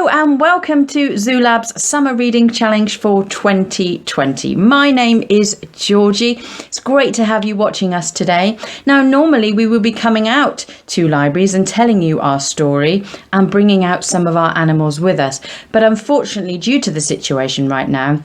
Hello and welcome to Zoolab's Summer Reading Challenge for 2020. My name is Georgie. It's great to have you watching us today. Now, normally we will be coming out to libraries and telling you our story and bringing out some of our animals with us. But unfortunately, due to the situation right now,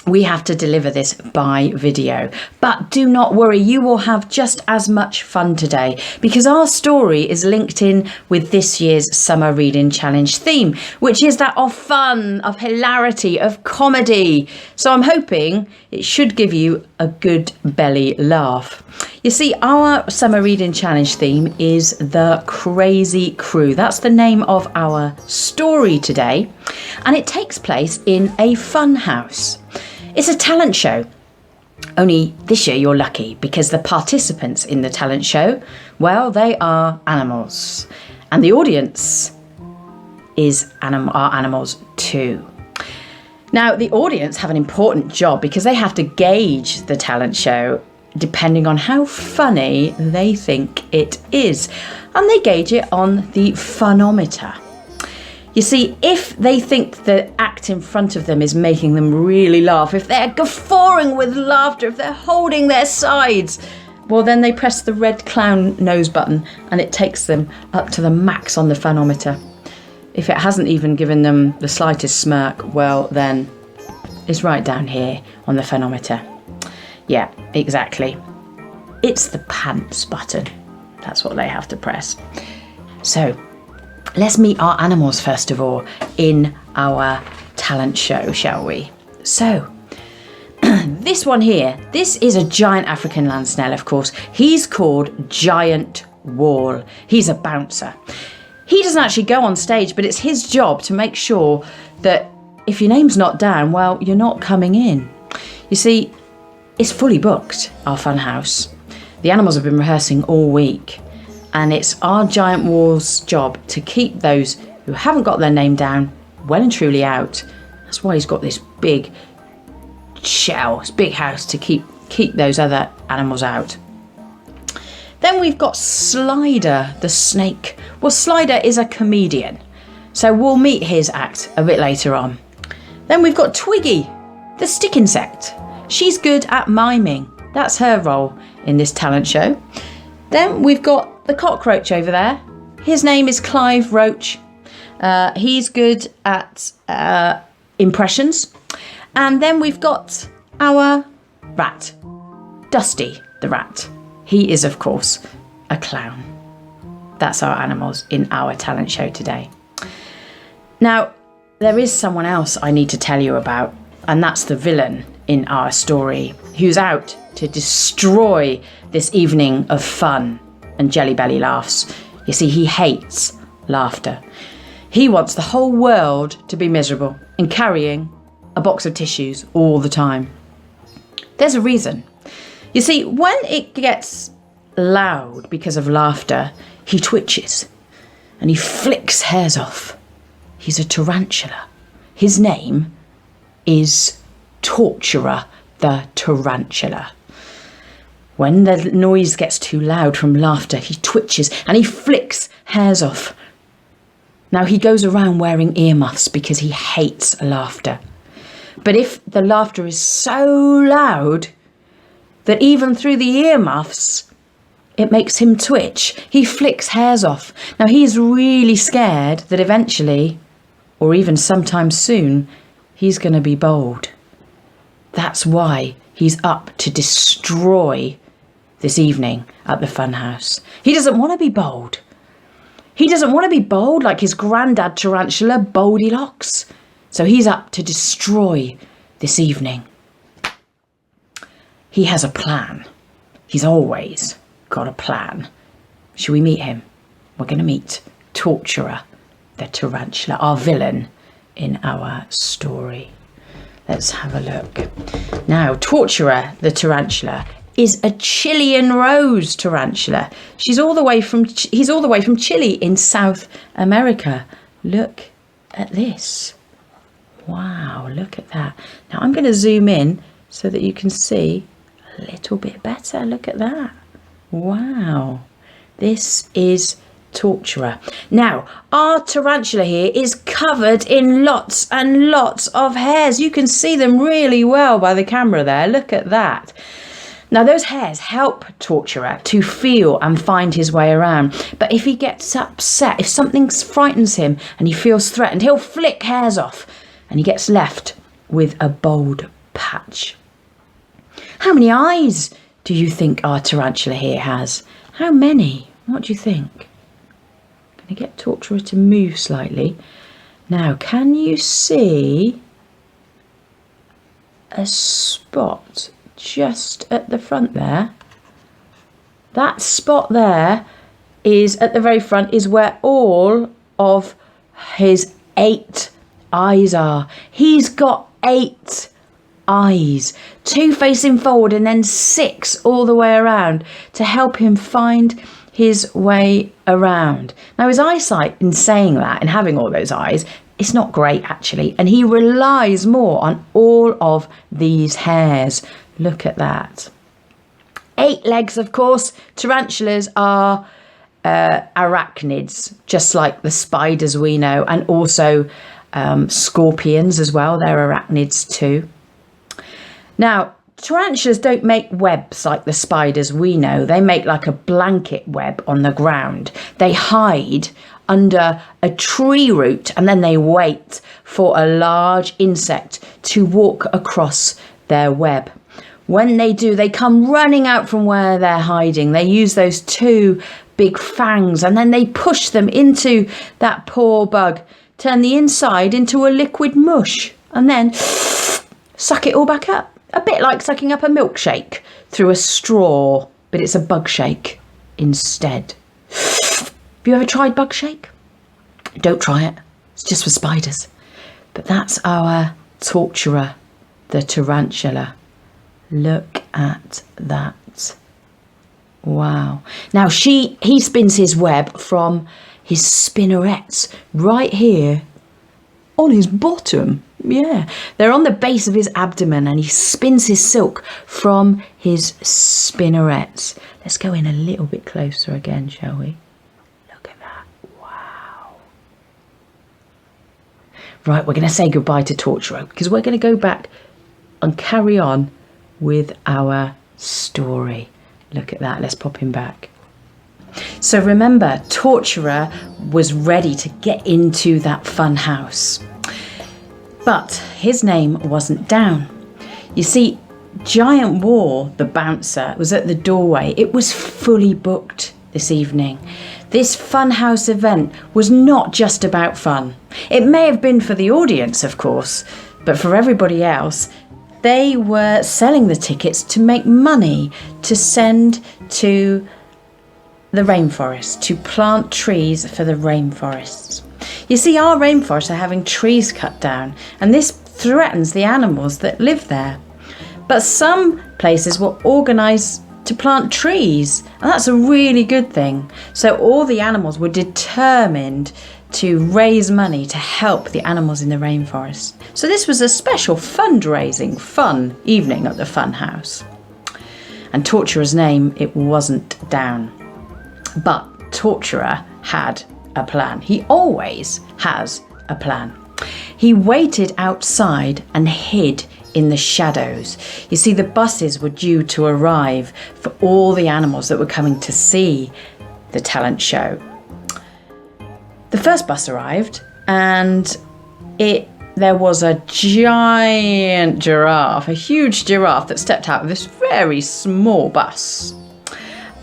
we have to deliver this by video. But do not worry, you will have just as much fun today because our story is linked in with this year's Summer Reading Challenge theme, which is that of fun, of hilarity, of comedy. So I'm hoping it should give you a good belly laugh. You see, our Summer Reading Challenge theme is The Crazy Crew. That's the name of our story today, and it takes place in a fun house. It's a talent show. Only this year you're lucky because the participants in the talent show, well, they are animals. And the audience is are animals too. Now, the audience have an important job because they have to gauge the talent show depending on how funny they think it is. And they gauge it on the funometer. You see, if they think the act in front of them is making them really laugh, if they're guffawing with laughter, if they're holding their sides, well, then they press the red clown nose button and it takes them up to the max on the funometer. If it hasn't even given them the slightest smirk, well, then it's right down here on the funometer. Yeah, exactly. It's the pants button. That's what they have to press. So, let's meet our animals first of all in our talent show, shall we? So, this one here, this is a giant African land snail, of course. He's called Giant Wall. He's a bouncer. He doesn't actually go on stage, but it's his job to make sure that if your name's not down, well, you're not coming in. You see, it's fully booked, our fun house. The animals have been rehearsing all week. And it's our Giant Wall's job to keep those who haven't got their name down well and truly out. That's why he's got this big shell, this big house to keep those other animals out. Then we've got Slider, the snake. Well, Slider is a comedian, so we'll meet his act a bit later on. Then we've got Twiggy, the stick insect. She's good at miming. That's her role in this talent show. Then we've got the cockroach over there. His name is Clive Roach. He's good at impressions. And then we've got our rat, Dusty the rat. He is, of course, a clown. That's our animals in our talent show today. Now, there is someone else I need to tell you about, and that's the villain in our story, who's out to destroy this evening of fun and jelly belly laughs. You see, he hates laughter. He wants the whole world to be miserable and carrying a box of tissues all the time. There's a reason. You see, when it gets loud because of laughter, he twitches and he flicks hairs off. He's a tarantula. His name is Torturer the Tarantula. When the noise gets too loud from laughter, he twitches and he flicks hairs off. Now, he goes around wearing earmuffs because he hates laughter. But if the laughter is so loud that even through the earmuffs, it makes him twitch, he flicks hairs off. Now, he's really scared that eventually, or even sometime soon, he's going to be bold. That's why he's up to destroy this evening at the funhouse. He doesn't want to be bold. He doesn't want to be bold like his granddad tarantula, Goldilocks. So he's up to destroy this evening. He has a plan. He's always got a plan. Shall we meet him? We're going to meet Torturer the Tarantula, our villain in our story. Let's have a look. Now, Torturer the Tarantula is a Chilean rose tarantula. He's all the way from Chile in South America. Look at this. Wow, look at that. Now I'm going to zoom in so that you can see a little bit better. Look at that. Wow. This is torturer. Now, our tarantula here is covered in lots and lots of hairs. You can see them really well by the camera there. Look at that. Now, those hairs help torturer to feel and find his way around. But if he gets upset, if something frightens him and he feels threatened, he'll flick hairs off and he gets left with a bald patch. How many eyes do you think our tarantula here has? How many? What do you think? I'm going to get torturer to move slightly. Now, can you see a spot just at the front there? That spot there is at the very front, is where all of his 8 eyes are. He's got 8 eyes, 2 facing forward and then 6 all the way around to help him find his way around. Now, his eyesight, in saying that and having all those eyes, it's not great actually, and he relies more on all of these hairs. Look at that. 8 legs, of course. Tarantulas are arachnids, just like the spiders we know, and also scorpions as well. They're arachnids too. Now, tarantulas don't make webs like the spiders we know. They make like a blanket web on the ground. They hide under a tree root and then they wait for a large insect to walk across their web. When they do, they come running out from where they're hiding. They use those 2 big fangs and then they push them into that poor bug, turn the inside into a liquid mush and then suck it all back up. A bit like sucking up a milkshake through a straw, but it's a bug shake instead. Have you ever tried bug shake? Don't try it. It's just for spiders. But that's our torturer, the tarantula. Look at that. Wow. Now he spins his web from his spinnerets right here on his bottom. Yeah, they're on the base of his abdomen and he spins his silk from his spinnerets. Let's go in a little bit closer again, shall we? Look at that. Wow. Right, we're going to say goodbye to torturer because we're going to go back and carry on with our story. Look at that. Let's pop him back. So remember, torturer was ready to get into that fun house. But his name wasn't down. You see, Giant War, the bouncer, was at the doorway. It was fully booked this evening. This funhouse event was not just about fun. It may have been for the audience, of course, but for everybody else, they were selling the tickets to make money to send to the rainforest, to plant trees for the rainforests. You see, our rainforests are having trees cut down, and this threatens the animals that live there. But some places were organised to plant trees, and that's a really good thing. So all the animals were determined to raise money to help the animals in the rainforest. So this was a special fundraising, fun evening at the fun house. And Torturer's name, it wasn't down. But Torturer had a plan. He always has a plan. He waited outside and hid in the shadows. You see, the buses were due to arrive for all the animals that were coming to see the talent show. The first bus arrived and there was a giant giraffe, a huge giraffe that stepped out of this very small bus.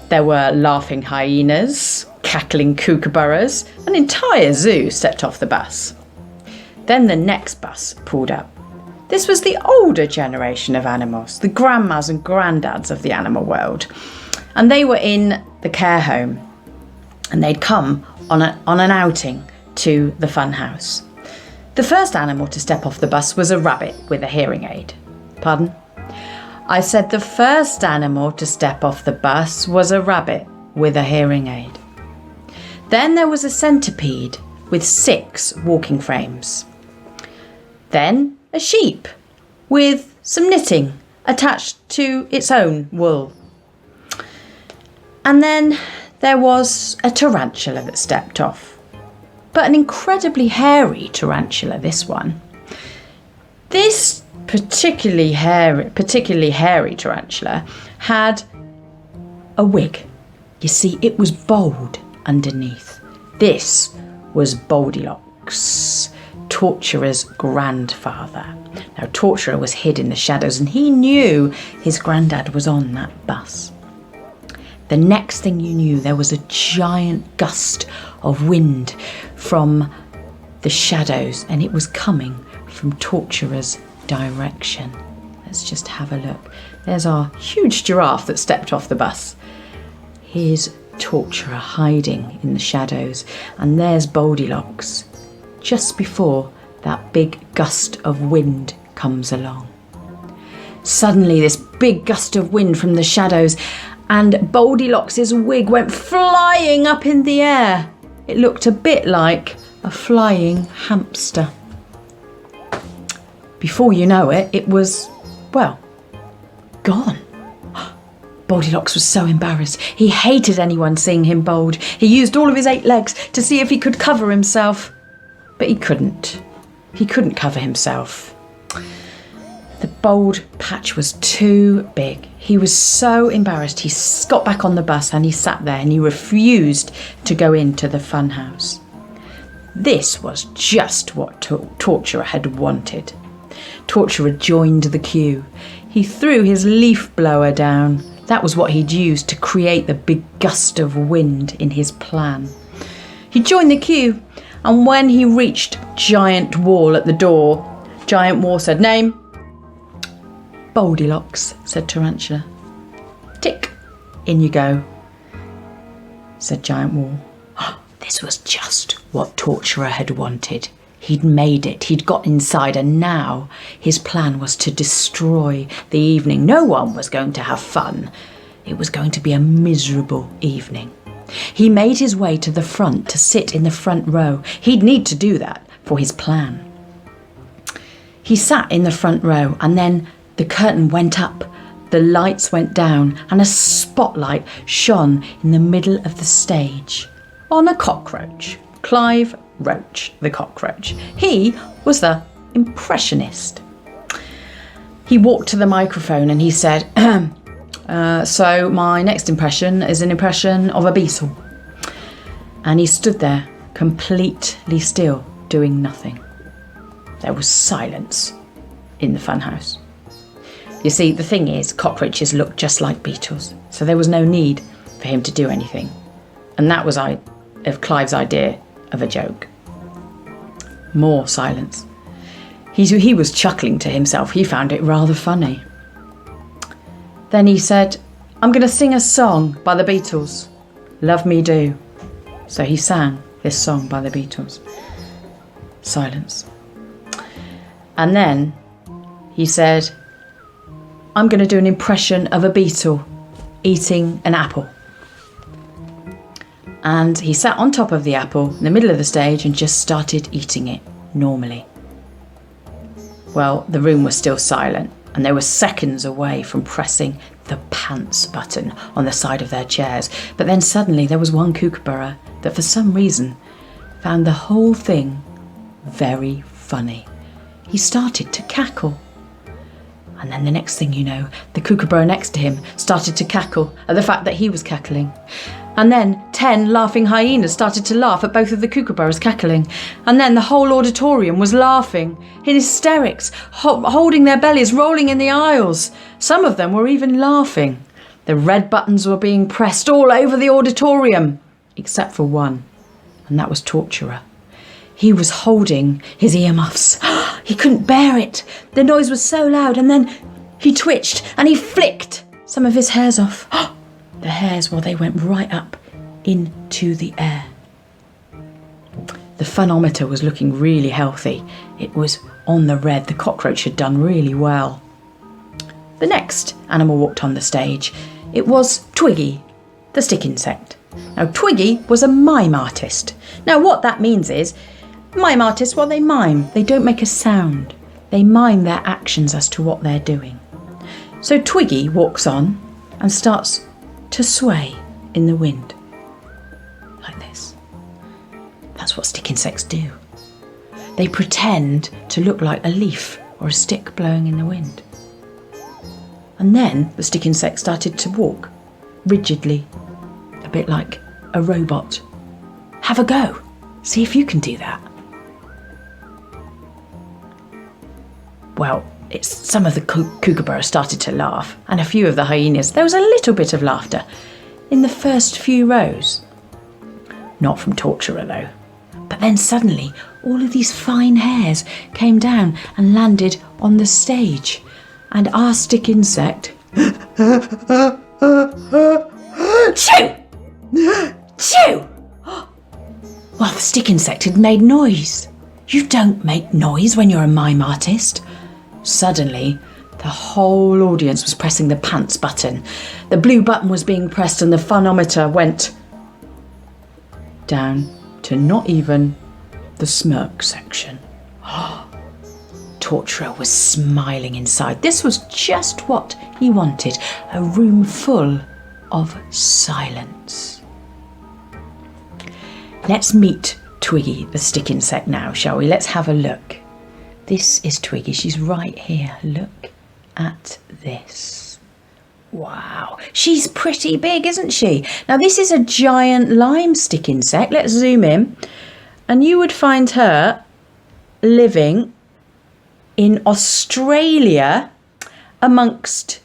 There were laughing hyenas, cackling kookaburras, an entire zoo stepped off the bus. Then the next bus pulled up. This was the older generation of animals, the grandmas and granddads of the animal world. And they were in the care home and they'd come on an outing to the fun house. The first animal to step off the bus was a rabbit with a hearing aid. Pardon? I said the first animal to step off the bus was a rabbit with a hearing aid. Then there was a centipede with 6 walking frames. Then a sheep with some knitting attached to its own wool. And then there was a tarantula that stepped off. But an incredibly hairy tarantula, this one. This particularly hairy tarantula had a wig. You see, it was bald underneath. This was Goldilocks, Torturer's grandfather. Now, Torturer was hid in the shadows and he knew his granddad was on that bus. The next thing you knew, there was a giant gust of wind from the shadows and it was coming from Torturer's direction. Let's just have a look. There's our huge giraffe that stepped off the bus. Here's Torturer hiding in the shadows, and there's Goldilocks just before that big gust of wind comes along. Suddenly this big gust of wind from the shadows and Goldilocks' wig went flying up in the air. It looked a bit like a flying hamster. Before you know it, it was, well, gone. Goldilocks was so embarrassed. He hated anyone seeing him bold. He used all of his 8 legs to see if he could cover himself. But he couldn't. He couldn't cover himself. The bold patch was too big. He was so embarrassed. He got back on the bus and he sat there and he refused to go into the fun house. This was just what Torturer had wanted. Torturer joined the queue. He threw his leaf blower down. That was what he'd used to create the big gust of wind in his plan. He joined the queue, and when he reached Giant Wall at the door, Giant Wall said, "Name?" "Goldilocks," said Tarantula. "Tick, in you go," said Giant Wall. This was just what Torturer had wanted. He'd made it, he'd got inside, and now his plan was to destroy the evening. No one was going to have fun. It was going to be a miserable evening. He made his way to the front to sit in the front row. He'd need to do that for his plan. He sat in the front row and then the curtain went up, the lights went down, and a spotlight shone in the middle of the stage on a cockroach. Clive Roach, the cockroach. He was the impressionist. He walked to the microphone and he said, so my next impression is an impression of a beetle. And he stood there completely still, doing nothing. There was silence in the funhouse. You see, the thing is, cockroaches look just like beetles, so there was no need for him to do anything. And that was Clive's idea of a joke. More silence. He was chuckling to himself. He found it rather funny. Then he said, "I'm going to sing a song by the Beatles. Love Me Do." So he sang this song by the Beatles. Silence. And then he said, "I'm going to do an impression of a beetle eating an apple." And he sat on top of the apple in the middle of the stage and just started eating it normally. Well, the room was still silent and they were seconds away from pressing the pants button on the side of their chairs. But then suddenly there was one kookaburra that for some reason found the whole thing very funny. He started to cackle. And then the next thing you know, the kookaburra next to him started to cackle at the fact that he was cackling. And then 10 laughing hyenas started to laugh at both of the kookaburras cackling. And then the whole auditorium was laughing in hysterics, holding their bellies, rolling in the aisles. Some of them were even laughing. The red buttons were being pressed all over the auditorium, except for one, and that was Torturer. He was holding his earmuffs. He couldn't bear it. The noise was so loud, and then he twitched and he flicked some of his hairs off. The hairs, well, they went right up into the air. The funometer was looking really healthy. It was on the red. The cockroach had done really well. The next animal walked on the stage. It was Twiggy, the stick insect. Now, Twiggy was a mime artist. Now, what that means is, mime artists, well, they mime. They don't make a sound. They mime their actions as to what they're doing. So Twiggy walks on and starts to sway in the wind. That's what stick insects do. They pretend to look like a leaf or a stick blowing in the wind. And then the stick insect started to walk rigidly, a bit like a robot. Have a go. See if you can do that. Well, some of the kookaburras started to laugh, and a few of the hyenas. There was a little bit of laughter in the first few rows. Not from Torturer though. But then suddenly all of these fine hairs came down and landed on the stage. And our stick insect... Chew! Chew! Well, the stick insect had made noise. You don't make noise when you're a mime artist. Suddenly, the whole audience was pressing the pants button. The blue button was being pressed and the funometer went down to not even the smirk section. Torturer was smiling inside. This was just what he wanted, a room full of silence. Let's meet Twiggy, the stick insect now, shall we? Let's have a look. This is Twiggy. She's right here. Look at this. Wow. She's pretty big, isn't she? Now, this is a giant lime stick insect. Let's zoom in. And you would find her living in Australia amongst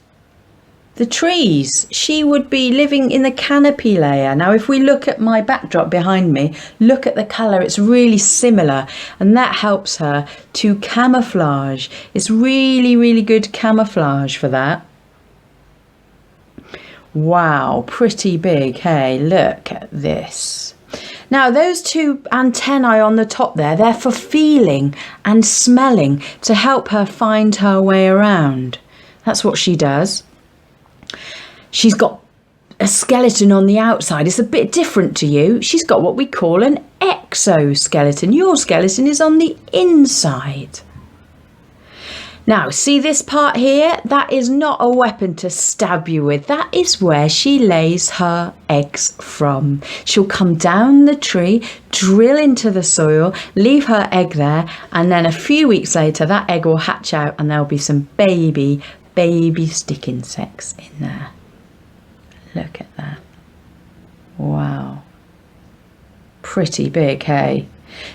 the trees. She would be living in the canopy layer. Now, if we look at my backdrop behind me, look at the colour. It's really similar, and that helps her to camouflage. It's really, really good camouflage for that. Wow, pretty big, hey? Look at this. Now, those two antennae on the top there, they're for feeling and smelling to help her find her way around. That's what she does. She's got a skeleton on the outside. It's a bit different to you. She's got what we call an exoskeleton. Your skeleton is on the inside. Now, see this part here? That is not a weapon to stab you with. That is where she lays her eggs from. She'll come down the tree, drill into the soil, leave her egg there, and then a few weeks later, that egg will hatch out and there'll be some baby stick insects in there. Look at that. Wow. Pretty big, hey?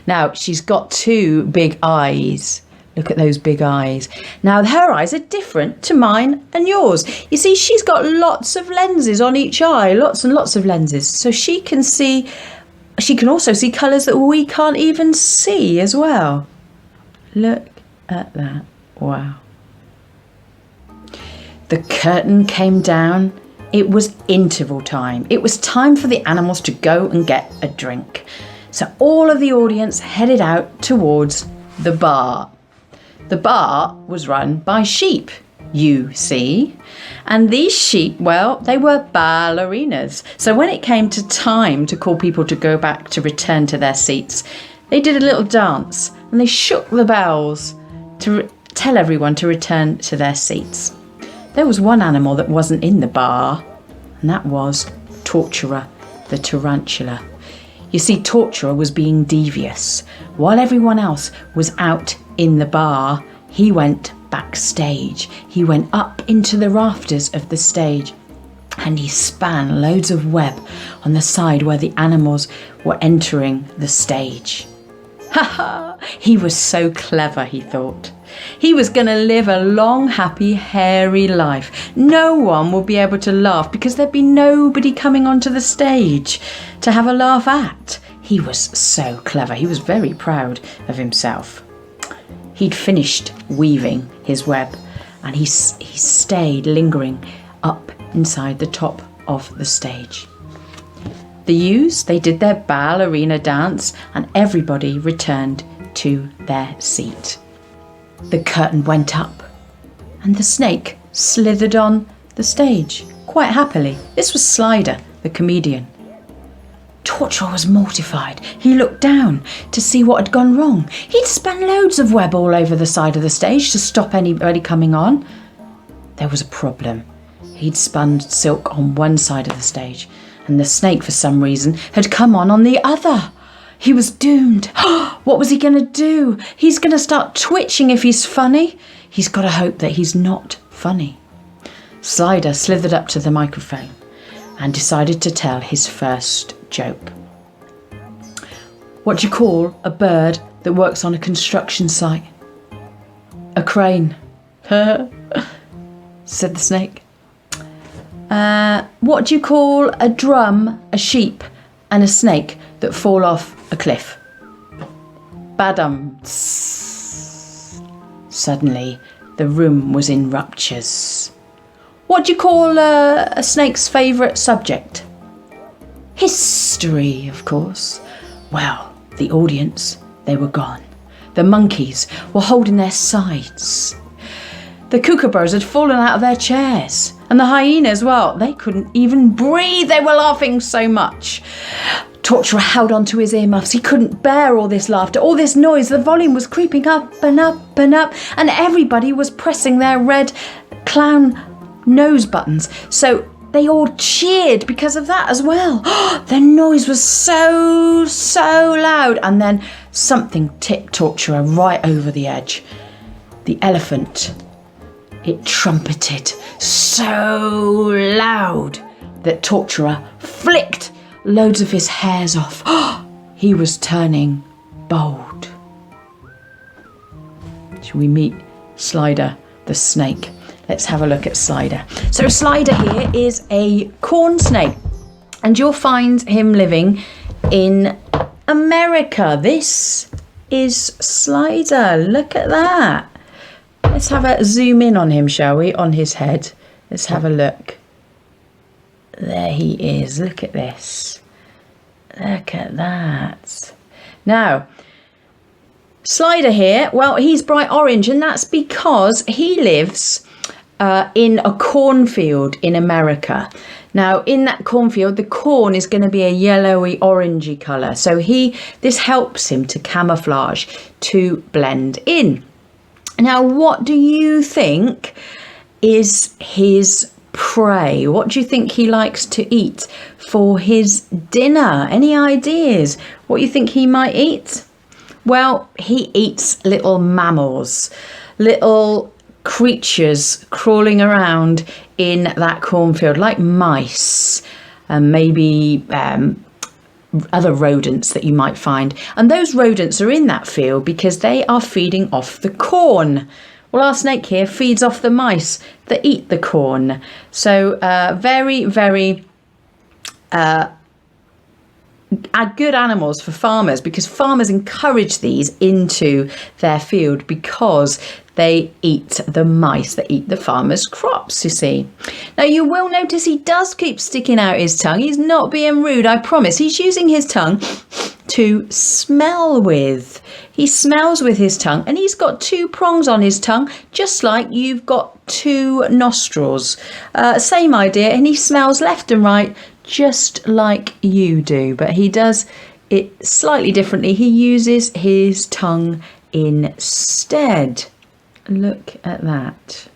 Now, she's got two big eyes. Look at those big eyes. Now, her eyes are different to mine and yours. You see, she's got lots of lenses on each eye, lots and lots of lenses. So she can also see colours that we can't even see as well. Look at that. Wow. The curtain came down. It was interval time. It was time for the animals to go and get a drink. So all of the audience headed out towards the bar. The bar was run by sheep, you see. And these sheep, well, they were ballerinas. So when it came to time to call people to go back to return to their seats, they did a little dance and they shook the bells to tell everyone to return to their seats. There was one animal that wasn't in the bar, and that was Torturer, the tarantula. You see, Torturer was being devious. While everyone else was out in the bar, he went backstage. He went up into the rafters of the stage and he span loads of web on the side where the animals were entering the stage. Ha ha! He was so clever, he thought. He was going to live a long, happy, hairy life. No one would be able to laugh because there'd be nobody coming onto the stage to have a laugh at. He was so clever. He was very proud of himself. He'd finished weaving his web and he stayed lingering up inside the top of the stage. The ewes, they did their ballerina dance and everybody returned to their seat. The curtain went up and the snake slithered on the stage quite happily. This was Slider, the comedian. Torturer was mortified. He looked down to see what had gone wrong. He'd spun loads of web all over the side of the stage to stop anybody coming on. There was a problem. He'd spun silk on one side of the stage and the snake, for some reason, had come on the other. He was doomed. What was he going to do? He's going to start twitching if he's funny. He's got to hope that he's not funny. Slider slithered up to the microphone and decided to tell his first joke. What do you call a bird that works on a construction site? A crane, said the snake. What do you call a drum, a sheep and a snake that fall off a cliff? Badum. Suddenly, the room was in ruptures. What do you call a snake's favourite subject? History, of course. Well, the audience, they were gone. The monkeys were holding their sides. The kookaburras had fallen out of their chairs. And the hyenas, well, they couldn't even breathe. They were laughing so much. Torturer held onto his earmuffs. He couldn't bear all this laughter, all this noise. The volume was creeping up and up and up, and everybody was pressing their red clown nose buttons. So they all cheered because of that as well. The noise was so loud. And then something tipped Torturer right over the edge. The elephant, it trumpeted so loud that Torturer flicked loads of his hairs off. He was turning bold. Shall we meet Slider the snake? Let's have a look at Slider. So Slider here is a corn snake, and you'll find him living in America. This is Slider. Look at that. Let's have a zoom in on him, shall we? On his head. Let's have a look. There he is. Look at this. Look at that. Now, Slider here, well, he's bright orange, and that's because he lives in a cornfield in America. Now, in that cornfield, the corn is going to be a yellowy, orangey colour. So this helps him to camouflage, to blend in. Now, what do you think is his prey? What do you think he likes to eat for his dinner? Any ideas what you think he might eat? Well, he eats little mammals, little creatures crawling around in that cornfield, like mice and maybe other rodents that you might find. And those rodents are in that field because they are feeding off the corn. Well, our snake here feeds off the mice that eat the corn. So very, very good animals for farmers, because farmers encourage these into their field because they eat the mice that eat the farmers' crops, you see. Now, you will notice he does keep sticking out his tongue. He's not being rude, I promise. He's using his tongue to smell with. He smells with his tongue, and he's got two prongs on his tongue, just like you've got two nostrils. Same idea, and he smells left and right, just like you do. But he does it slightly differently. He uses his tongue instead. Look at that.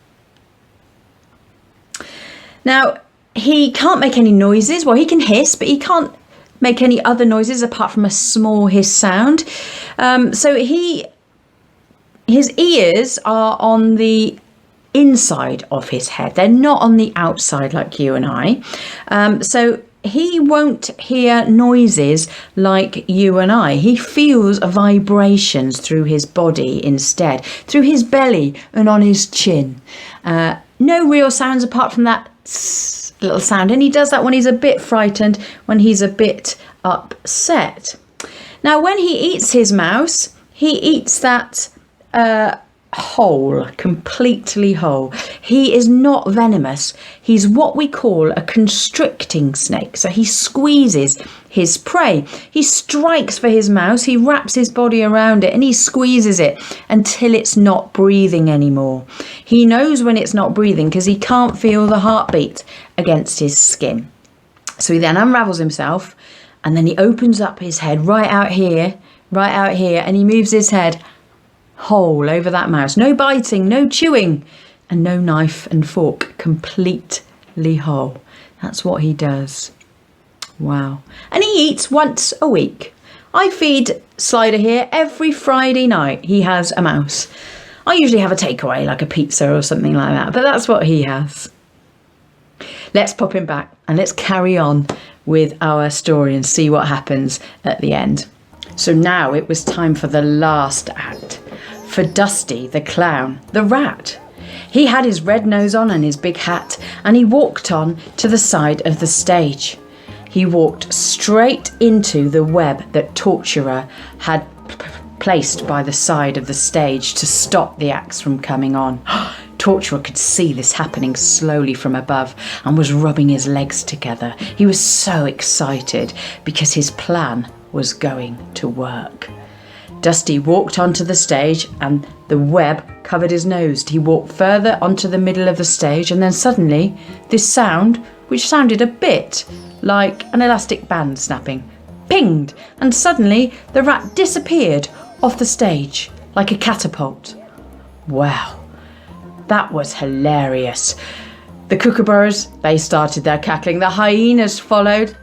Now, he can't make any noises. Well, he can hiss, but he can't make any other noises apart from a small hiss sound. So his ears are on the inside of his head. They're not on the outside like you and I. So he won't hear noises like you and I. He feels vibrations through his body instead, through his belly and on his chin. No real sounds apart from that little sound. And he does that when he's a bit frightened, when he's a bit upset. Now, when he eats his mouse, he eats that whole, completely whole. He is not venomous. He's what we call a constricting snake. So he squeezes his prey. He strikes for his mouse. He wraps his body around it and he squeezes it until it's not breathing anymore. He knows when it's not breathing because he can't feel the heartbeat against his skin. So he then unravels himself, and then he opens up his head right out here, and he moves his head whole over that mouse. No biting, no chewing, and no knife and fork. Completely whole. That's what he does. Wow. And he eats once a week. I feed Slider here every Friday night. He has a mouse. I usually have a takeaway, like a pizza or something like that, but that's what he has. Let's pop him back and let's carry on with our story and see what happens at the end. So now it was time for the last act, for Dusty the clown, the rat. He had his red nose on and his big hat, and he walked on to the side of the stage. He walked straight into the web that Torturer had placed by the side of the stage to stop the acts from coming on. Torturer could see this happening slowly from above and was rubbing his legs together. He was so excited because his plan was going to work. Dusty walked onto the stage and the web covered his nose. He walked further onto the middle of the stage, and then suddenly this sound, which sounded a bit like an elastic band snapping, pinged, and suddenly the rat disappeared off the stage like a catapult. Wow, that was hilarious. The kookaburras, they started their cackling. The hyenas followed.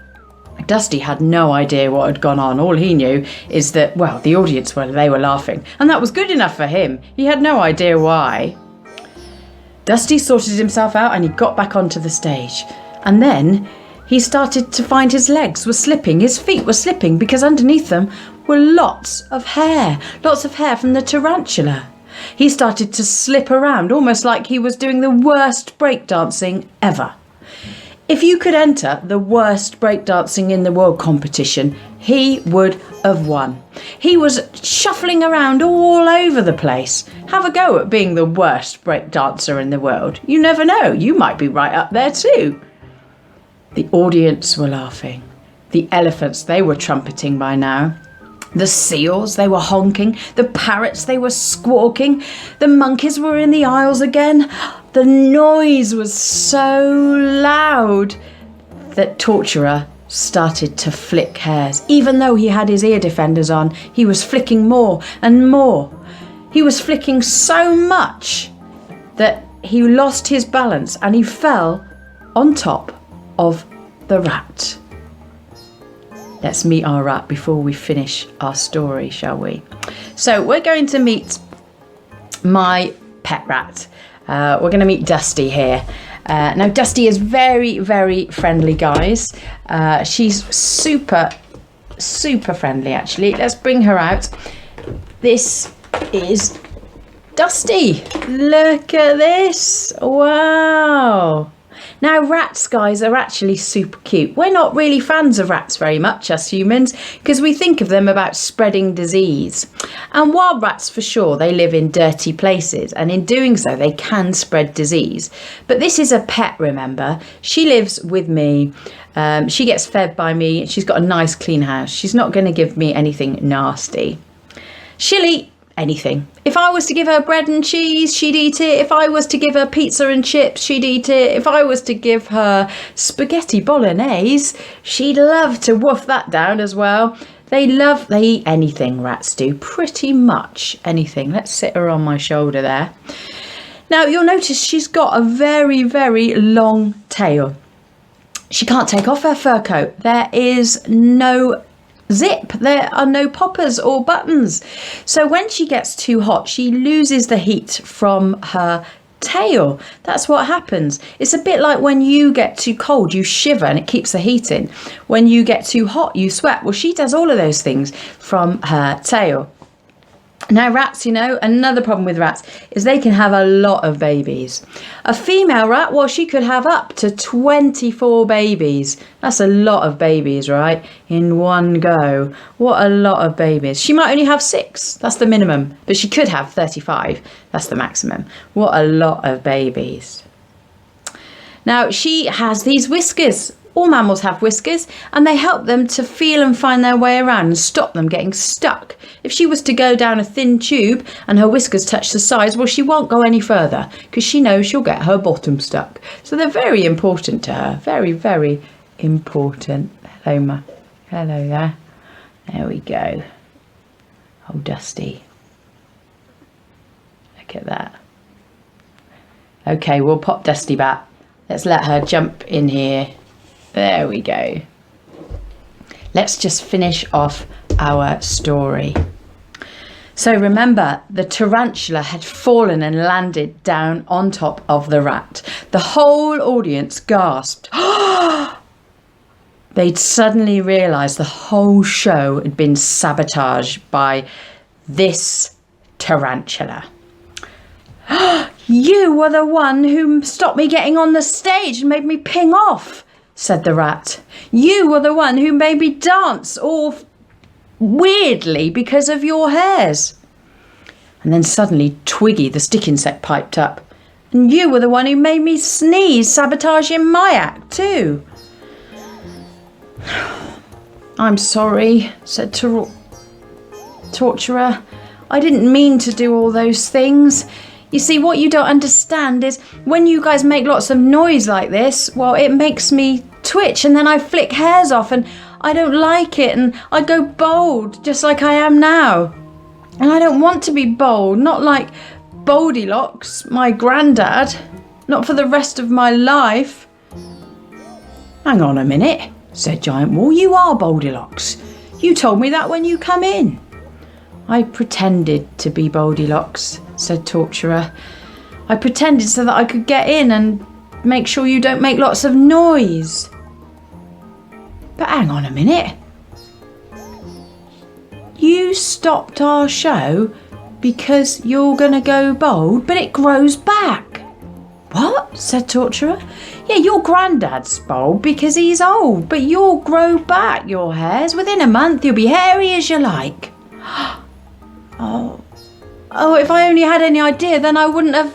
Dusty had no idea what had gone on. All he knew is that, well, the audience were laughing, and that was good enough for him. He had no idea why. Dusty sorted himself out and he got back onto the stage. And then he started to find his legs were slipping, his feet were slipping, because underneath them were lots of hair from the tarantula. He started to slip around, almost like he was doing the worst breakdancing ever. If you could enter the worst breakdancing in the world competition, he would have won. He was shuffling around all over the place. Have a go at being the worst breakdancer in the world. You never know, you might be right up there too. The audience were laughing. The elephants, they were trumpeting by now. The seals, they were honking. The parrots, they were squawking. The monkeys were in the aisles again. The noise was so loud that Torturer started to flick hairs. Even though he had his ear defenders on, he was flicking more and more. He was flicking so much that he lost his balance and he fell on top of the rat. Let's meet our rat before we finish our story, shall we? So we're going to meet my pet rat. We're going to meet Dusty here. Now, Dusty is very, very friendly, guys. She's super, super friendly, actually. Let's bring her out. This is Dusty. Look at this. Wow. Now, rats, guys, are actually super cute. We're not really fans of rats very much, us humans, because we think of them about spreading disease. And wild rats, for sure, they live in dirty places, and in doing so, they can spread disease. But this is a pet, remember? She lives with me. She gets fed by me. She's got a nice, clean house. She's not going to give me anything nasty. She'll eat anything. If I was to give her bread and cheese, she'd eat it. If I was to give her pizza and chips, she'd eat it. If I was to give her spaghetti bolognese, she'd love to wolf that down as well. They eat anything, rats do. Pretty much anything. Let's sit her on my shoulder there. Now, you'll notice she's got a very, very long tail. She can't take off her fur coat. There is no zip. There are no poppers or buttons. So when she gets too hot, she loses the heat from her tail. That's what happens. It's a bit like when you get too cold, you shiver and it keeps the heat in. When you get too hot, you sweat. Well, she does all of those things from her tail. Now, rats, you know, another problem with rats is they can have a lot of babies. A female rat, well, she could have up to 24 babies. That's a lot of babies, right? In one go. What a lot of babies. She might only have 6. That's the minimum. But she could have 35. That's the maximum. What a lot of babies. Now, she has these whiskers. All mammals have whiskers, and they help them to feel and find their way around and stop them getting stuck. If she was to go down a thin tube and her whiskers touch the sides, well, she won't go any further because she knows she'll get her bottom stuck. So they're very important to her. Very, very important. Hello, Ma. Hello there. There we go. Oh, Dusty. Look at that. Okay, we'll pop Dusty back. Let's let her jump in here. There we go. Let's just finish off our story. So remember, the tarantula had fallen and landed down on top of the rat. The whole audience gasped. They'd suddenly realised the whole show had been sabotaged by this tarantula. "You were the one who stopped me getting on the stage and made me ping off," said the rat. "You were the one who made me dance all weirdly because of your hairs." And then suddenly Twiggy the stick insect piped up. "And you were the one who made me sneeze, sabotaging my act too." "I'm sorry," said Torturer. "I didn't mean to do all those things. You see, what you don't understand is when you guys make lots of noise like this, well, it makes me twitch and then I flick hairs off and I don't like it and I go bold just like I am now. And I don't want to be bold, not like Goldilocks, my granddad, not for the rest of my life." "Hang on a minute," said Giant Wall. "You are Goldilocks. You told me that when you come in." "I pretended to be Goldilocks," said Torturer. "I pretended so that I could get in and make sure you don't make lots of noise." "But hang on a minute. You stopped our show because you're going to go bold, but it grows back." "What?" said Torturer. "Yeah, your granddad's bold because he's old, but you'll grow back your hairs. Within a month you'll be hairy as you like." Oh, if I only had any idea, then I wouldn't have...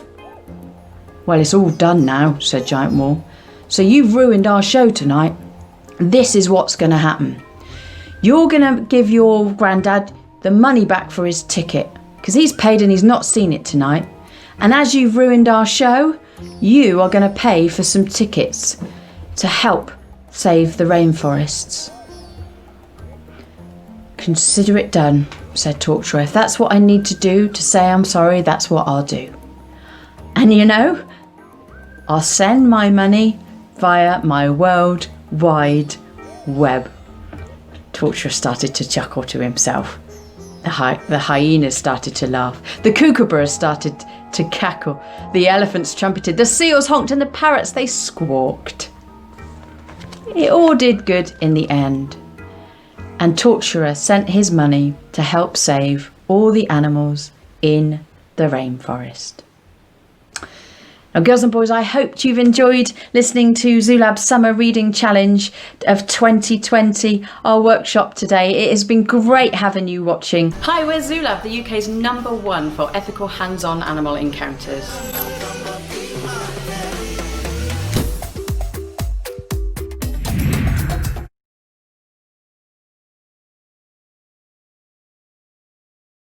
"Well, it's all done now," said Giant Wall. "So you've ruined our show tonight. This is what's going to happen. You're going to give your granddad the money back for his ticket, because he's paid and he's not seen it tonight. And as you've ruined our show, you are going to pay for some tickets to help save the rainforests." "Consider it done," said Torturer. "If that's what I need to do to say I'm sorry, that's what I'll do. And you know, I'll send my money via my World Wide Web." Torturer started to chuckle to himself. The hyenas started to laugh. The kookaburras started to cackle. The elephants trumpeted. The seals honked and the parrots, they squawked. It all did good in the end. And Torturer sent his money to help save all the animals in the rainforest. Now, girls and boys, I hope you've enjoyed listening to Zoolab's Summer Reading Challenge of 2020, our workshop today. It has been great having you watching. Hi, we're Zoolab, the UK's #1 for ethical hands-on animal encounters.